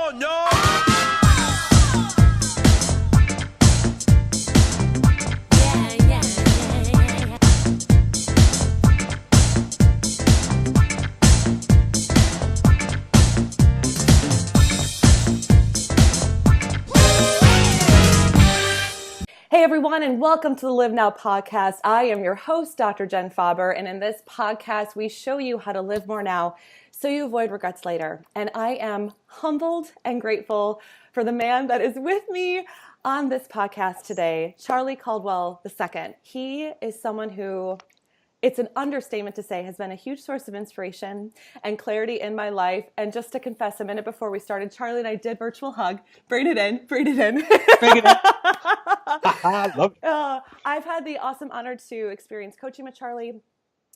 on, y'all. Hey everyone, and welcome to the Live Now podcast. I am your host, Dr. Jen Faber, and in this podcast, we show you how to live more now so you avoid regrets later. And I am humbled and grateful for the man that is with me on this podcast today, Charly Caldwell II. He is someone who, it's an understatement to say, has been a huge source of inspiration and clarity in my life. And just to confess, a minute before we started, Charly and I did virtual hug. Bring it in. Bring it in. I love it. I've had the awesome honor to experience coaching with Charly.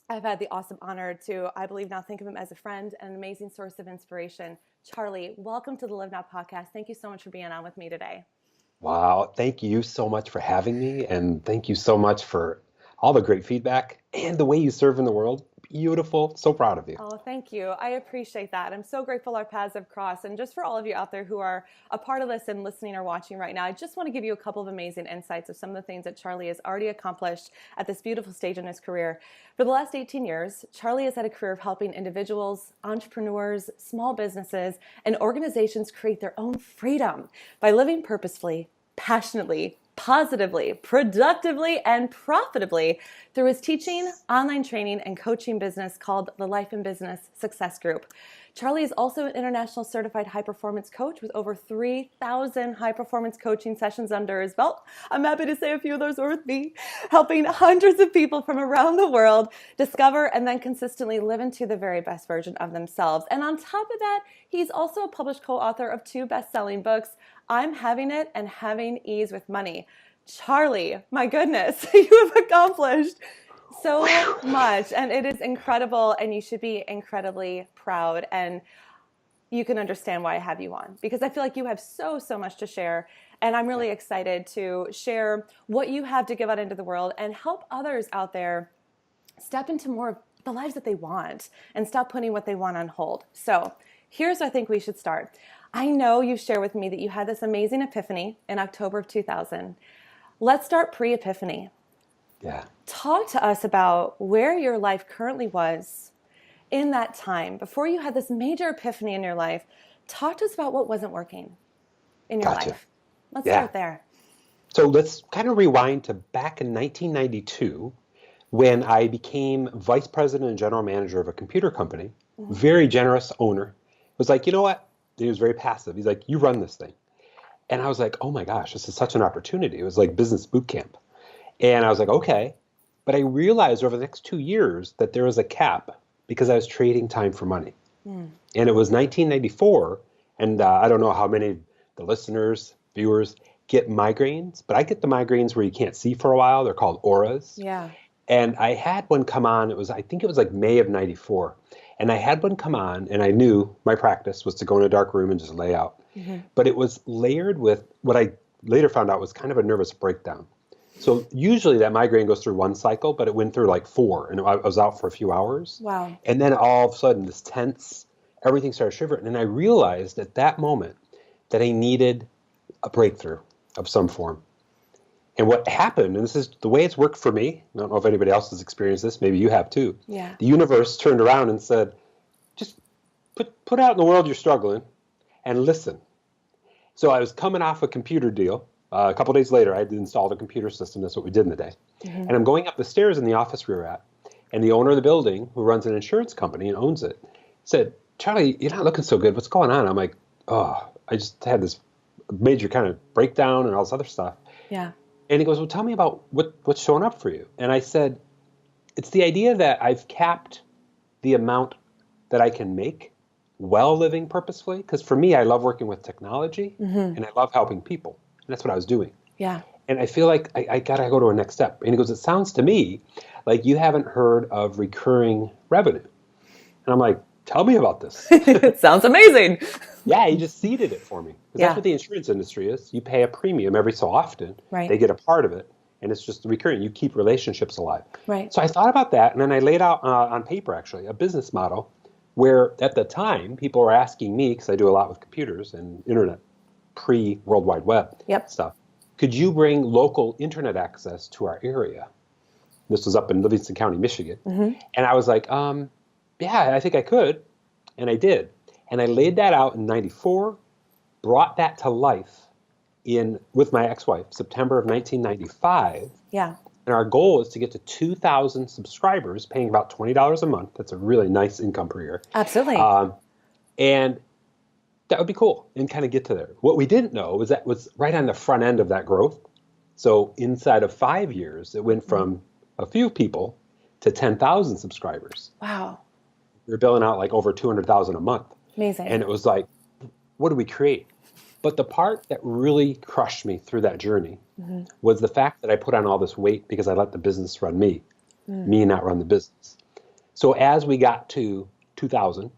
I've had the awesome honor to, I believe now, think of him as a friend and an amazing source of inspiration. Charly, welcome to the Live Now podcast. Thank you so much for being on with me today. Wow. Thank you so much for having me. And thank you so much for all the great feedback and the way you serve in the world. Beautiful. So proud of you. Oh, thank you. I appreciate that. I'm so grateful our paths have crossed. And just for all of you out there who are a part of this and listening or watching right now, I just want to give you a couple of amazing insights of some of the things that Charly has already accomplished at this beautiful stage in his career. For the last 18 years, Charly has had a career of helping individuals, entrepreneurs, small businesses, and organizations create their own freedom by living purposefully, passionately, positively, productively, and profitably through his teaching, online training, and coaching business called the Life and Business Success Group. Charly is also an international certified high-performance coach with over 3,000 high-performance coaching sessions under his belt. I'm happy to say a few of those were with me, helping hundreds of people from around the world discover and then consistently live into the very best version of themselves. And on top of that, he's also a published co-author of 2 best-selling books, I'm Having It and Having Ease with Money. Charly, my goodness, you have accomplished so much, and it is incredible, and you should be incredibly proud, and you can understand why I have you on, because I feel like you have so much to share, and I'm really excited to share what you have to give out into the world and help others out there step into more of the lives that they want and stop putting what they want on hold. So here's where I think we should start. I know you shared with me that you had this amazing epiphany in October of 2000. Let's start pre-epiphany. Yeah. Talk to us about where your life currently was in that time before you had this major epiphany in your life. Talk to us about what wasn't working in your life. Let's start there. So let's kind of rewind to back in 1992 when I became vice president and general manager of a computer company. Mm-hmm. Very generous owner. Was like, you know what? He was very passive. He's like, you run this thing. And I was like, oh my gosh, this is such an opportunity. It was like business boot camp. And I was like, okay. But I realized over the next 2 years that there was a cap because I was trading time for money. And it was 1994. And I don't know how many of the listeners, viewers get migraines, but I get the migraines where you can't see for a while. They're called auras. Yeah. And I had one come on. I think it was like May of 94. And I had one come on, and I knew my practice was to go in a dark room and just lay out. Mm-hmm. But it was layered with what I later found out was kind of a nervous breakdown. So usually that migraine goes through one cycle, but it went through like 4, and I was out for a few hours. Wow. And then all of a sudden, this tense, everything started shivering. And I realized at that moment that I needed a breakthrough of some form. And what happened, and this is the way it's worked for me, I don't know if anybody else has experienced this, maybe you have too. Yeah. The universe turned around and said, just put out in the world you're struggling and listen. So I was coming off a computer deal. A couple days later, I had installed a computer system. That's what we did in the day. Mm-hmm. And I'm going up the stairs in the office we were at, and the owner of the building, who runs an insurance company and owns it, said, Charly, you're not looking so good. What's going on? I'm like, oh, I just had this major kind of breakdown and all this other stuff. Yeah. And he goes, well, tell me about what's showing up for you. And I said, it's the idea that I've capped the amount that I can make while living purposefully. Because for me, I love working with technology, and I love helping people. And that's what I was doing. Yeah. And I feel like I got to go to a next step. And he goes, it sounds to me like you haven't heard of recurring revenue. And I'm like, tell me about this. It sounds amazing. Yeah, he just seeded it for me. Because that's what the insurance industry is. You pay a premium every so often. Right. They get a part of it. And it's just recurring. You keep relationships alive. Right. So I thought about that. And then I laid out on paper, actually, a business model where at the time people were asking me, because I do a lot with computers and internet, pre-World Wide Web Yep. stuff, could you bring local internet access to our area? This was up in Livingston County, Michigan. And I was like, yeah, I think I could. And I did. And I laid that out in 94, brought that to life with my ex-wife, September of 1995. Yeah. And our goal is to get to 2,000 subscribers, paying about $20 a month. That's a really nice income per year. Absolutely. And that would be cool, and kind of get to there. What we didn't know was that was right on the front end of that growth. So inside of 5 years, it went from a few people to 10,000 subscribers. Wow. We were billing out like over 200,000 a month. Amazing. And it was like, what do we create? But the part that really crushed me through that journey was the fact that I put on all this weight because I let the business run me, me not run the business. So as we got to 2000,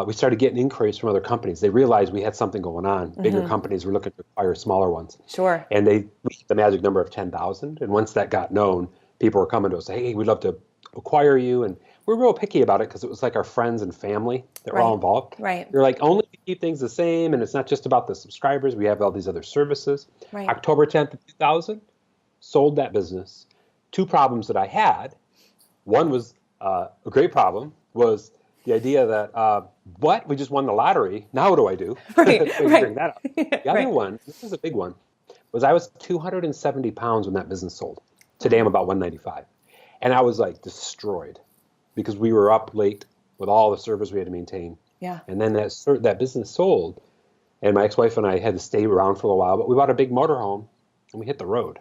we started getting inquiries from other companies. They realized we had something going on. Bigger companies were looking to acquire smaller ones. Sure. And we hit the magic number of 10,000. And once that got known, people were coming to us, hey, we'd love to acquire you. And we're real picky about it because it was like our friends and family that were all involved. Right. They're like, only keep things the same, and it's not just about the subscribers. We have all these other services. Right. October 10th of 2000, sold that business. Two problems that I had. One was a great problem, was the idea that, what? We just won the lottery. Now what do I do? Right. So Right. bring that up. The other one, this is a big one, was I was 270 pounds when that business sold. Today I'm about 195. And I was like destroyed because we were up late with all the servers we had to maintain. Yeah. And then that business sold, and my ex-wife and I had to stay around for a while, but we bought a big motorhome and we hit the road.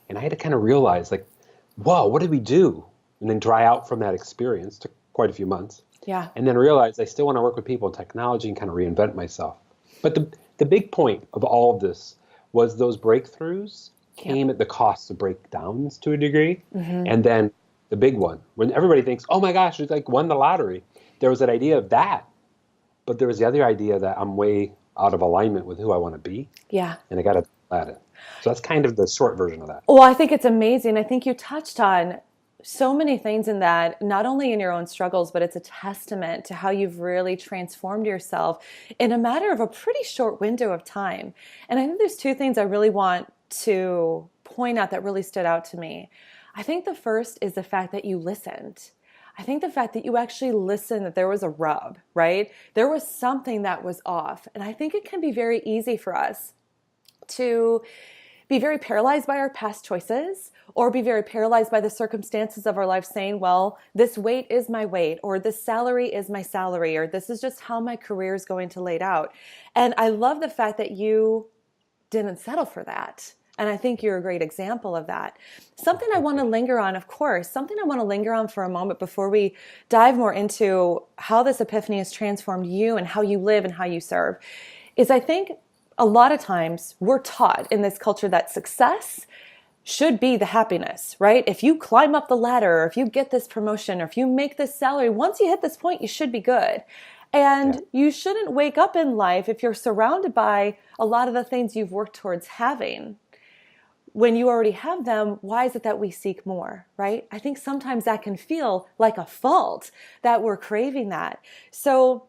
And I had to kind of realize, like, whoa, what did we do? And then dry out from that experience. Took quite a few months. Yeah. And then realize I still want to work with people in technology and kind of reinvent myself. But the big point of all of this was those breakthroughs came at the cost of breakdowns to a degree. And then the big one, when everybody thinks, oh my gosh, it's like won the lottery. There was that idea of that. But there was the other idea that I'm way out of alignment with who I want to be. Yeah. And I got to let it. So that's kind of the short version of that. Well, I think it's amazing. I think you touched on so many things in that, not only in your own struggles, but it's a testament to how you've really transformed yourself in a matter of a pretty short window of time. And I think there's two things I really want to point out that really stood out to me. I think the first is the fact that you listened. I think the fact that you actually listened, that there was a rub, right? There was something that was off. And I think it can be very easy for us to be very paralyzed by our past choices, or be very paralyzed by the circumstances of our life saying, well, this weight is my weight, or this salary is my salary, or this is just how my career is going to lay out. And I love the fact that you didn't settle for that. And I think you're a great example of that. Something I want to linger on, of course, something I want to linger on for a moment before we dive more into how this epiphany has transformed you and how you live and how you serve, is I think a lot of times we're taught in this culture that success should be the happiness, right? If you climb up the ladder, or if you get this promotion, or if you make this salary, once you hit this point, you should be good. And you shouldn't wake up in life if you're surrounded by a lot of the things you've worked towards having. When you already have them, why is it that we seek more, right? I think sometimes that can feel like a fault that we're craving that. So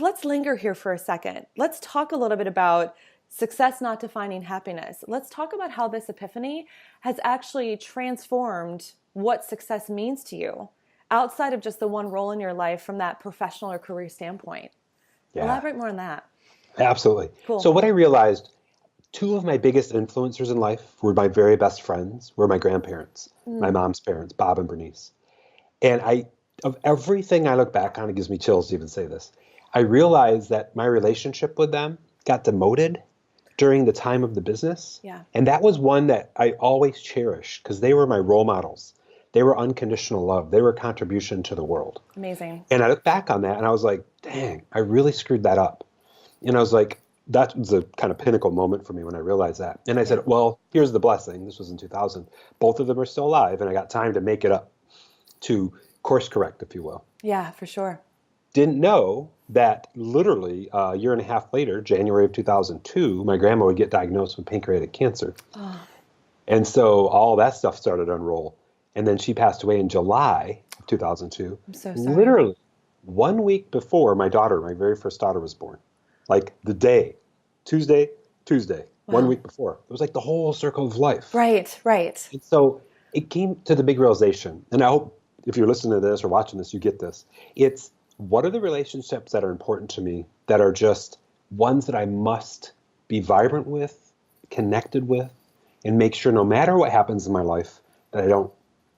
let's linger here for a second. Let's talk a little bit about success not defining happiness. Let's talk about how this epiphany has actually transformed what success means to you outside of just the one role in your life from that professional or career standpoint. Yeah. Elaborate more on that. Absolutely. Cool. So what I realized, two of my biggest influencers in life were my very best friends, were my grandparents, my mom's parents, Bob and Bernice. And of everything I look back on, it gives me chills to even say this, I realized that my relationship with them got demoted during the time of the business. Yeah. And that was one that I always cherished because they were my role models. They were unconditional love. They were a contribution to the world. Amazing. And I look back on that and I was like, dang, I really screwed that up. And I was like, that was a kind of pinnacle moment for me when I realized that. And I said, well, here's the blessing. This was in 2000. Both of them are still alive, and I got time to make it up, to course correct, if you will. Yeah, for sure. Didn't know that literally a year and a half later, January of 2002, my grandma would get diagnosed with pancreatic cancer. Oh. And so all that stuff started to unroll. And then she passed away in July of 2002. I'm so sorry. Literally 1 week before my very first daughter was born. Like the day, Tuesday, 1 Wow. week before. It was like the whole circle of life. Right, right. And so it came to the big realization, and I hope if you're listening to this or watching this, you get this. It's what are the relationships that are important to me that are just ones that I must be vibrant with, connected with, and make sure no matter what happens in my life that I don't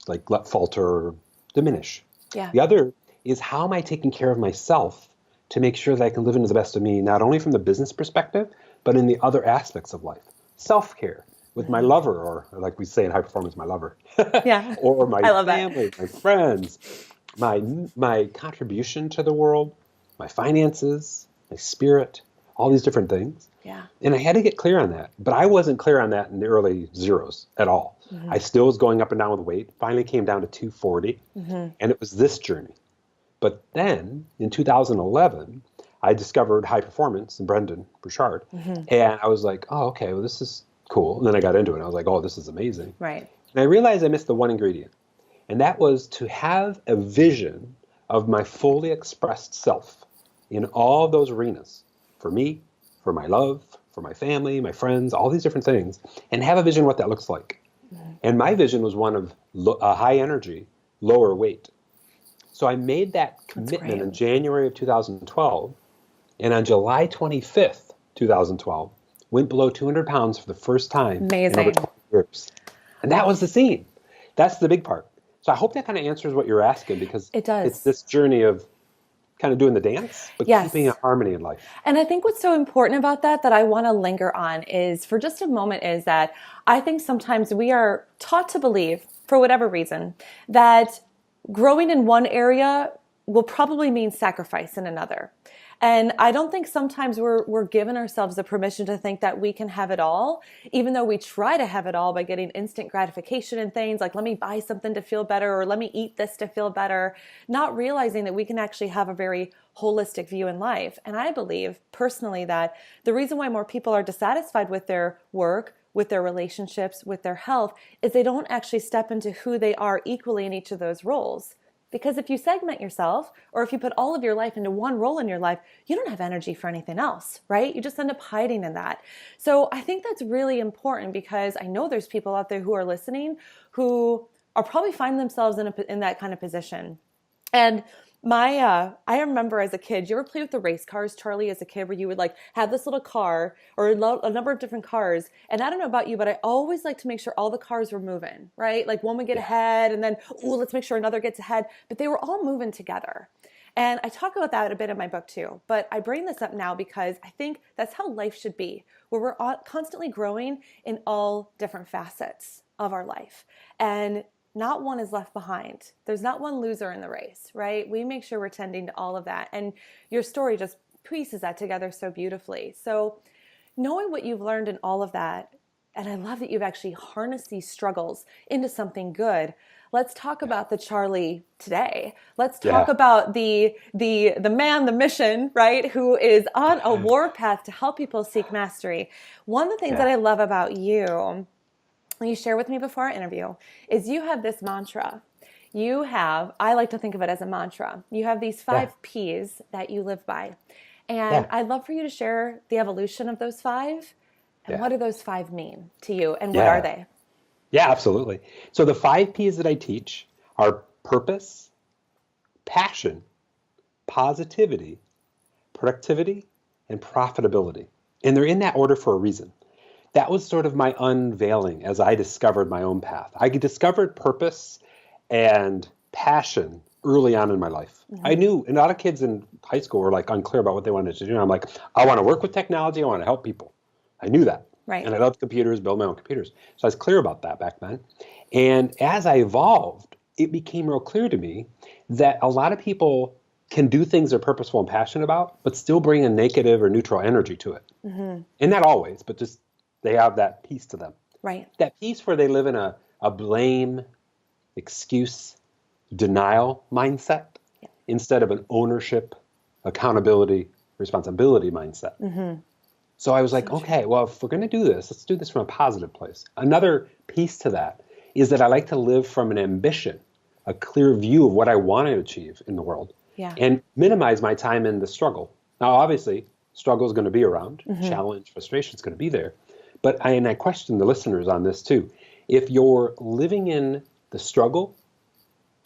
like let falter or diminish. Yeah. The other is how am I taking care of myself to make sure that I can live into the best of me, not only from the business perspective, but in the other aspects of life. Self-care with my lover, or like we say in high performance, my lover, Yeah. or my I love that. family, my friends, my contribution to the world, my finances, my spirit, all these different things. Yeah. And I had to get clear on that. But I wasn't clear on that in the early zeros at all. I still was going up and down with weight, finally came down to 240. And it was this journey. But then in 2011, I discovered high performance and Brendan Burchard. And I was like, oh, okay, well, this is cool. And then I got into it. I was like, oh, this is amazing. Right. And I realized I missed the one ingredient. And that was to have a vision of my fully expressed self in all those arenas for me, for my love, for my family, my friends, all these different things, and have a vision of what that looks like. And my vision was one of high energy, lower weight. So I made that commitment in January of 2012. And on July 25th, 2012, went below 200 pounds for the first time in over 20 years. And that was the scene. That's the big part. So I hope that kind of answers what you're asking, because it does. It's this journey of kind of doing the dance, but keeping a harmony in life. And I think what's so important about that I want to linger on is for just a moment is that I think sometimes we are taught to believe, for whatever reason, that growing in one area will probably mean sacrifice in another. And I don't think sometimes we're giving ourselves the permission to think that we can have it all, even though we try to have it all by getting instant gratification in things like, let me buy something to feel better, or let me eat this to feel better, not realizing that we can actually have a very holistic view in life. And I believe personally that the reason why more people are dissatisfied with their work, with their relationships, with their health, is they don't actually step into who they are equally in each of those roles. Because if you segment yourself, or if you put all of your life into one role in your life, you don't have energy for anything else, right? You just end up hiding in that. So I think that's really important, because I know there's people out there who are listening who are probably find themselves in that kind of position. And I remember as a kid, you ever play with the race cars, Charlie, as a kid, where you would like have this little car or a number of different cars. And I don't know about you, but I always like to make sure all the cars were moving, right? Like one would get ahead and then, let's make sure another gets ahead, but they were all moving together. And I talk about that a bit in my book too, but I bring this up now because I think that's how life should be, where we're constantly growing in all different facets of our life. And not one is left behind. There's not one loser in the race, right? We make sure we're tending to all of that. And your story just pieces that together so beautifully. So knowing what you've learned in all of that, and I love that you've actually harnessed these struggles into something good. Let's talk about the Charly today. Let's talk about the man, the mission, right? Who is on a war path to help people seek mastery. One of the things that I love about you share with me before our interview, is you have this mantra. I like to think of it as a mantra. You have these 5 P's that you live by. And I'd love for you to share the evolution of those 5. And what do those 5 mean to you? And what are they? Yeah, absolutely. So the 5 P's that I teach are purpose, passion, positivity, productivity, and profitability. And they're in that order for a reason. That was sort of my unveiling as I discovered my own path. I discovered purpose and passion early on in my life. I knew, and a lot of kids in high school were like unclear about what they wanted to do. And I'm like, I want to work with technology. I want to help people. I knew that. Right. And I loved computers, build my own computers. So I was clear about that back then. And as I evolved, it became real clear to me that a lot of people can do things they're purposeful and passionate about, but still bring a negative or neutral energy to it. And not always, but just they have that piece to them. Right. That piece where they live in a blame, excuse, denial mindset instead of an ownership, accountability, responsibility mindset. So I was like, okay, well, if we're going to do this, let's do this from a positive place. Another piece to that is that I like to live from an ambition, a clear view of what I want to achieve in the world, Yeah. and minimize my time in the struggle. Now, obviously, struggle is going to be around, challenge, frustration is going to be there. But I question the listeners on this too. If you're living in the struggle,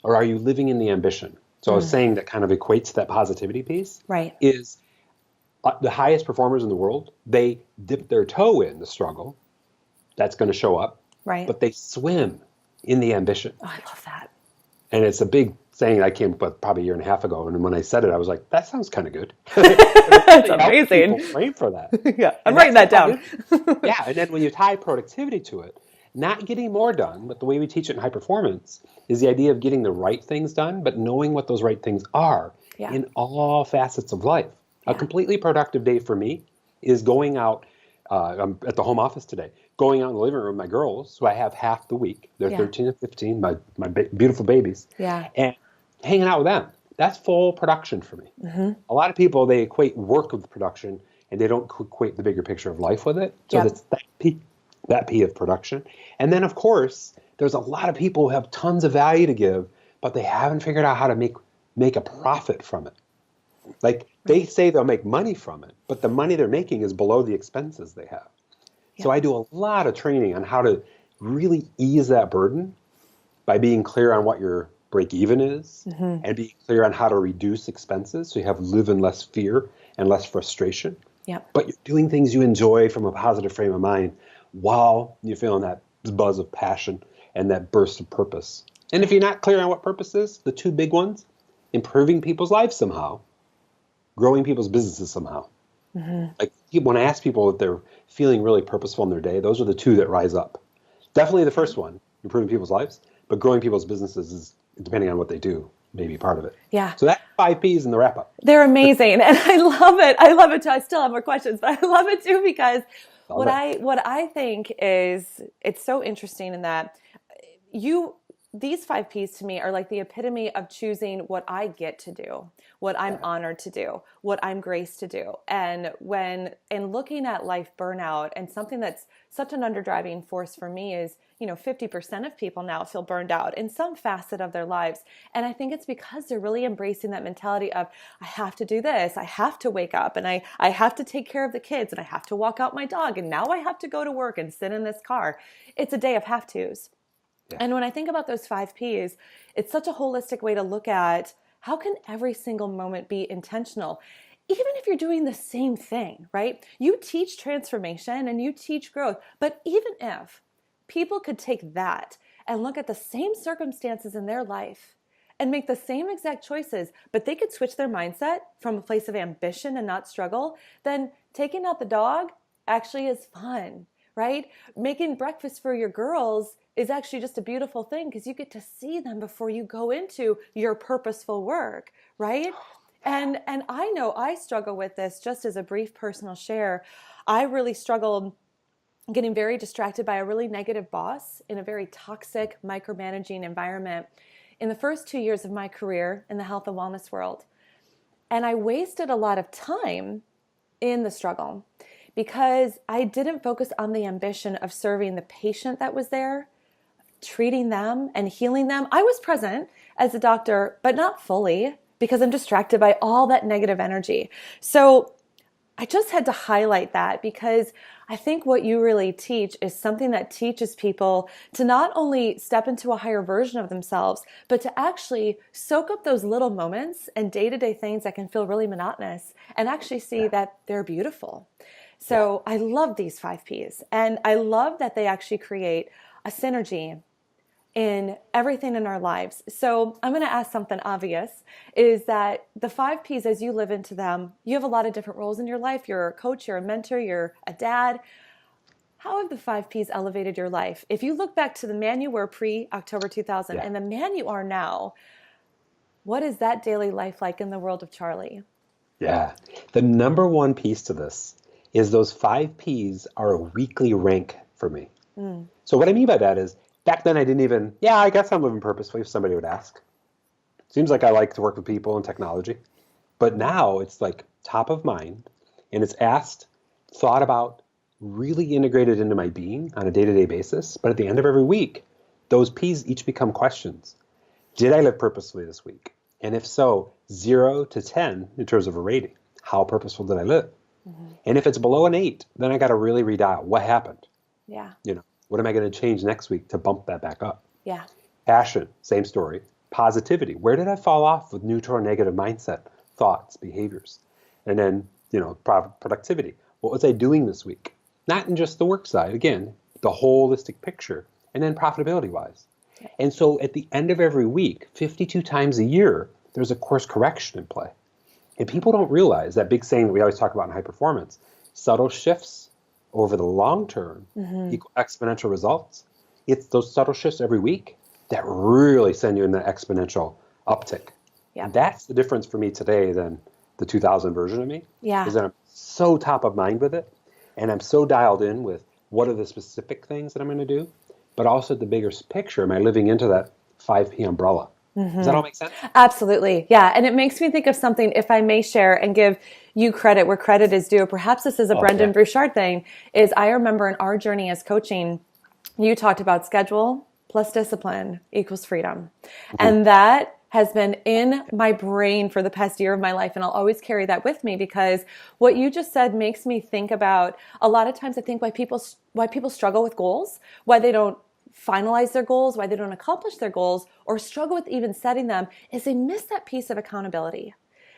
or are you living in the ambition? So I was saying that kind of equates to that positivity piece. Right. Is the highest performers in the world, they dip their toe in the struggle. That's going to show up. Right. But they swim in the ambition. Oh, I love that. And it's a big saying I came up with probably a year and a half ago. And when I said it, I was like, that sounds kind of good. It's amazing. People frame for that. Yeah, I'm writing that down. Yeah, and then when you tie productivity to it, not getting more done, but the way we teach it in high performance is the idea of getting the right things done, but knowing what those right things are in all facets of life. A completely productive day for me is going out. I'm at the home office today, going out in the living room with my girls, who I have half the week. They're 13 and 15, my beautiful babies. Yeah. And hanging out with them. That's full production for me. A lot of people, they equate work with production, and they don't equate the bigger picture of life with it. So that's that P of production. And then, of course, there's a lot of people who have tons of value to give, but they haven't figured out how to make a profit from it. Like, they say they'll make money from it, but the money they're making is below the expenses they have. So I do a lot of training on how to really ease that burden by being clear on what your break even is and being clear on how to reduce expenses so you live in less fear and less frustration. But you're doing things you enjoy from a positive frame of mind while you're feeling that buzz of passion and that burst of purpose. And if you're not clear on what purpose is, the two big ones, improving people's lives somehow, growing people's businesses somehow. Like, when I ask people if they're feeling really purposeful in their day, those are the two that rise up. Definitely the first one, improving people's lives, but growing people's businesses is, depending on what they do, maybe part of it. Yeah. So that's 5 Ps in the wrap up. They're amazing. And I love it. I love it too. I still have more questions, but I love it too, because what I think is, it's so interesting in that these 5 Ps to me are like the epitome of choosing what I get to do, what I'm honored to do, what I'm graced to do. And looking at life burnout, and something that's such an underdriving force for me is, 50% of people now feel burned out in some facet of their lives. And I think it's because they're really embracing that mentality of, I have to do this, I have to wake up, and I have to take care of the kids, and I have to walk out my dog, and now I have to go to work and sit in this car. It's a day of have tos. And when I think about those 5 Ps, it's such a holistic way to look at how can every single moment be intentional, even if you're doing the same thing, right? You teach transformation and you teach growth, but even if people could take that and look at the same circumstances in their life and make the same exact choices, but they could switch their mindset from a place of ambition and not struggle, then taking out the dog actually is fun, right? Making breakfast for your girls is actually just a beautiful thing, because you get to see them before you go into your purposeful work, right? And I know I struggle with this. Just as a brief personal share, I really struggled getting very distracted by a really negative boss in a very toxic, micromanaging environment in the first 2 years of my career in the health and wellness world. And I wasted a lot of time in the struggle because I didn't focus on the ambition of serving the patient that was there, treating them and healing them. I was present as a doctor, but not fully, because I'm distracted by all that negative energy. So I just had to highlight that, because I think what you really teach is something that teaches people to not only step into a higher version of themselves, but to actually soak up those little moments and day-to-day things that can feel really monotonous and actually see that they're beautiful. So I love these 5 Ps, and I love that they actually create a synergy in everything in our lives. So I'm going to ask something obvious, is that the 5 Ps, as you live into them, you have a lot of different roles in your life. You're a coach, you're a mentor, you're a dad. How have the 5 Ps elevated your life? If you look back to the man you were pre-October 2000 and the man you are now, what is that daily life like in the world of Charly? Yeah. The number one piece to this is those 5 Ps are a weekly rank for me. So what I mean by that is, back then I didn't even, I guess I'm living purposefully, if somebody would ask. Seems like I like to work with people and technology. But now it's like top of mind, and it's asked, thought about, really integrated into my being on a day-to-day basis. But at the end of every week, those Ps each become questions. Did I live purposefully this week? And if so, 0 to 10 in terms of a rating. How purposeful did I live? And if it's below an 8, then I got to really redial. What happened? Yeah. What am I going to change next week to bump that back up? Yeah. Passion, same story. Positivity. Where did I fall off with neutral or negative mindset, thoughts, behaviors? And then, productivity. What was I doing this week? Not in just the work side, again, the holistic picture. And then profitability wise. And so at the end of every week, 52 times a year, there's a course correction in play. And people don't realize that big saying that we always talk about in high performance, subtle shifts over the long term equal exponential results. It's those subtle shifts every week that really send you in the exponential uptick. Yeah. And that's the difference for me today than the 2000 version of me. Yeah. Is that I'm so top of mind with it. And I'm so dialed in with what are the specific things that I'm going to do, but also the bigger picture. Am I living into that 5P umbrella? Does that all make sense? Absolutely. Yeah. And it makes me think of something, if I may share and give you credit where credit is due. Perhaps this is a Brendan Bouchard thing, is I remember in our journey as coaching, you talked about schedule plus discipline equals freedom. And that has been in my brain for the past year of my life. And I'll always carry that with me, because what you just said makes me think about a lot of times I think why people struggle with goals, why they don't finalize their goals, why they don't accomplish their goals, or struggle with even setting them, is they miss that piece of accountability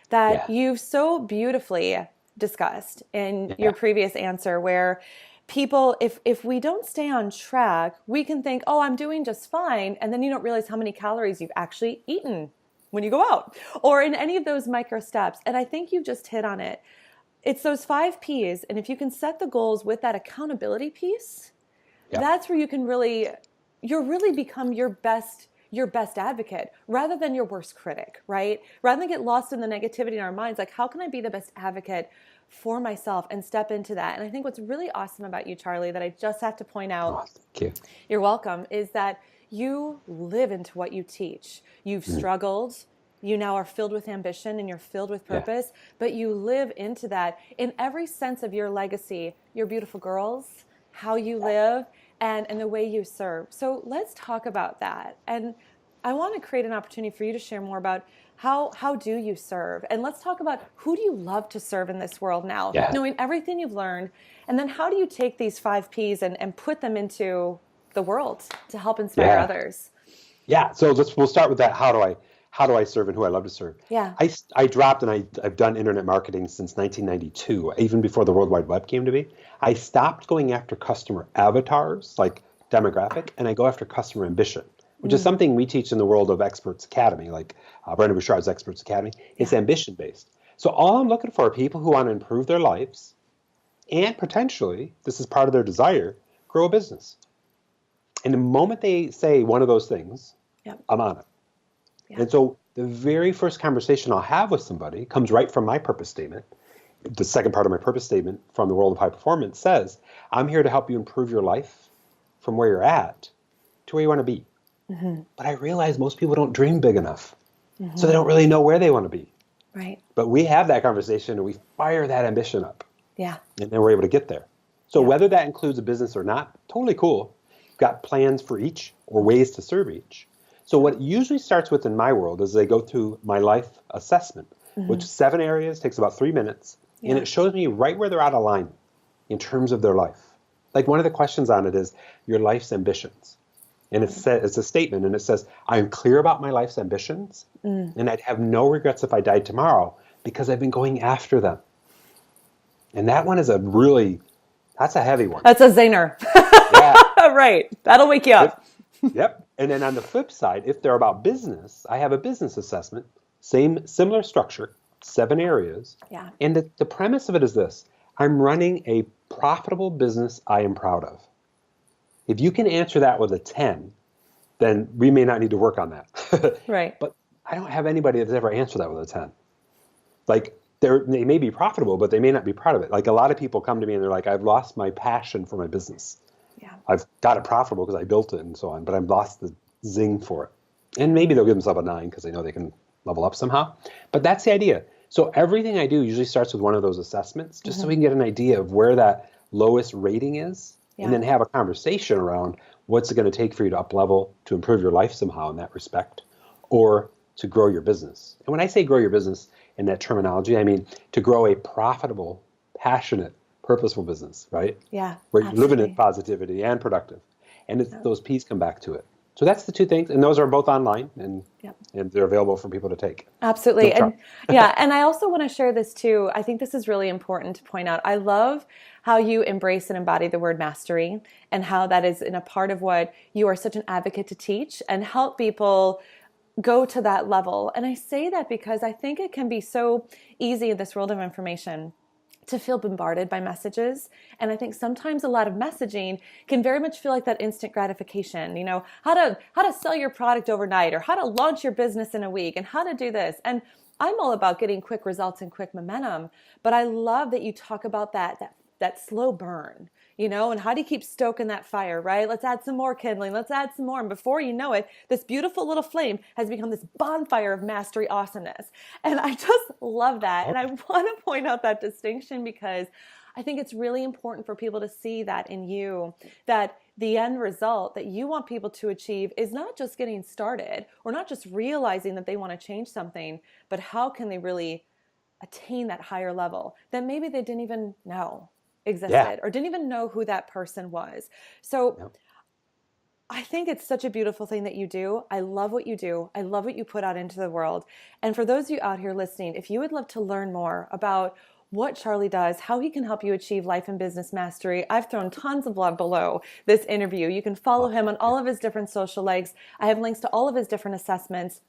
that you've so beautifully discussed in your previous answer, where people, if we don't stay on track, we can think, oh, I'm doing just fine. And then you don't realize how many calories you've actually eaten when you go out or in any of those micro steps. And I think you just hit on it. It's those 5 Ps. And if you can set the goals with that accountability piece, that's where you can really become your best advocate rather than your worst critic, right? Rather than get lost in the negativity in our minds, like, how can I be the best advocate for myself and step into that? And I think what's really awesome about you, Charly, that I just have to point out, thank you. You're welcome, is that you live into what you teach. You've struggled. You now are filled with ambition and you're filled with purpose, but you live into that in every sense of your legacy, your beautiful girls, how you live, and the way you serve. So let's talk about that. And I want to create an opportunity for you to share more about how do you serve? And let's talk about who do you love to serve in this world now, knowing everything you've learned. And then how do you take these 5 Ps and put them into the world to help inspire others? Yeah. So we'll start with that. How do I serve and who I love to serve? Yeah. I dropped, and I've done internet marketing since 1992, even before the World Wide Web came to be. I stopped going after customer avatars, like demographic, and I go after customer ambition, which is something we teach in the world of Experts Academy, like Brendan Bouchard's Experts Academy. It's ambition-based. So all I'm looking for are people who want to improve their lives and potentially, this is part of their desire, grow a business. And the moment they say one of those things, I'm on it. Yeah. And so the very first conversation I'll have with somebody comes right from my purpose statement. The second part of my purpose statement from the world of high performance says, I'm here to help you improve your life from where you're at to where you want to be. But I realize most people don't dream big enough. So they don't really know where they want to be. Right. But we have that conversation and we fire that ambition up. Yeah. And then we're able to get there. So whether that includes a business or not, totally cool. We've got plans for each or ways to serve each. So what it usually starts with in my world is they go through my life assessment, which is 7 areas, takes about 3 minutes. And it shows me right where they're out of line in terms of their life. Like one of the questions on it is your life's ambitions. And it's a statement, and it says, I'm clear about my life's ambitions, and I'd have no regrets if I died tomorrow because I've been going after them. And that one is that's a heavy one. That's a zinger. Right. That'll wake you up. Yep. And then on the flip side, if they're about business, I have a business assessment, similar structure, 7 areas. Yeah. And the premise of it is this: I'm running a profitable business I am proud of. If you can answer that with a 10, then we may not need to work on that. Right. But I don't have anybody that's ever answered that with a 10. Like they may be profitable, but they may not be proud of it. Like a lot of people come to me and they're like, I've lost my passion for my business. Yeah. I've got it profitable because I built it and so on, but I've lost the zing for it. And maybe they'll give themselves a 9 because they know they can level up somehow. But that's the idea. So everything I do usually starts with one of those assessments, just so we can get an idea of where that lowest rating is, and then have a conversation around what's it going to take for you to up level, to improve your life somehow in that respect, or to grow your business. And when I say grow your business in that terminology, I mean to grow a profitable, passionate, purposeful business, right? Yeah, Where you're living in absolutely. positivity and productive. And it's Yeah. those P's come back to it. So that's the two things. And those are both online Yeah. and they're available for people to take. No Absolutely. charge. And yeah, and I also want to share this too. I think this is really important to point out. I love how you embrace and embody the word mastery and how that is in a part of what you are such an advocate to teach and help people go to that level. And I say that because I think it can be so easy in this world of information to feel bombarded by messages. And I think sometimes a lot of messaging can very much feel like that instant gratification, how to sell your product overnight or how to launch your business in a week and how to do this. And I'm all about getting quick results and quick momentum, but I love that you talk about that slow burn, and how do you keep stoking that fire, right? Let's add some more kindling. Let's add some more. And before you know it, this beautiful little flame has become this bonfire of mastery awesomeness. And I just love that. And I want to point out that distinction because I think it's really important for people to see that in you, that the end result that you want people to achieve is not just getting started or not just realizing that they want to change something, but how can they really attain that higher level that maybe they didn't even know existed or didn't even know who that person was. So I think it's such a beautiful thing that you do. I love what you do. I love what you put out into the world. And for those of you out here listening, if you would love to learn more about what Charly does, how he can help you achieve life and business mastery, I've thrown tons of love below this interview. You can follow him on all of his different social legs. I have links to all of his different assessments.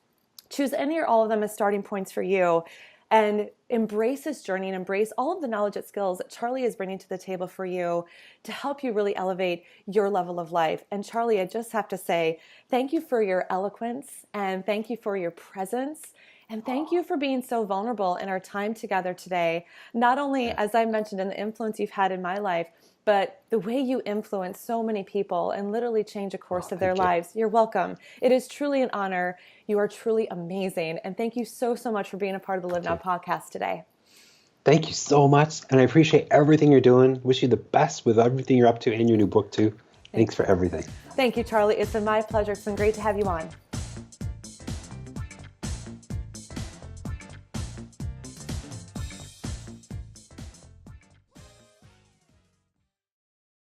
Choose any or all of them as starting points for you. And embrace this journey and embrace all of the knowledge and skills that Charly is bringing to the table for you to help you really elevate your level of life. And Charly, I just have to say, thank you for your eloquence and thank you for your presence. And thank you for being so vulnerable in our time together today. Not only, as I mentioned, in the influence you've had in my life, but the way you influence so many people and literally change a course of their lives. You're welcome. It is truly an honor. You are truly amazing. And thank you so, so much for being a part of the Live Now podcast today. Thank you so much. And I appreciate everything you're doing. Wish you the best with everything you're up to and your new book too. Thanks for everything. Thank you, Charly. It's been my pleasure. It's been great to have you on.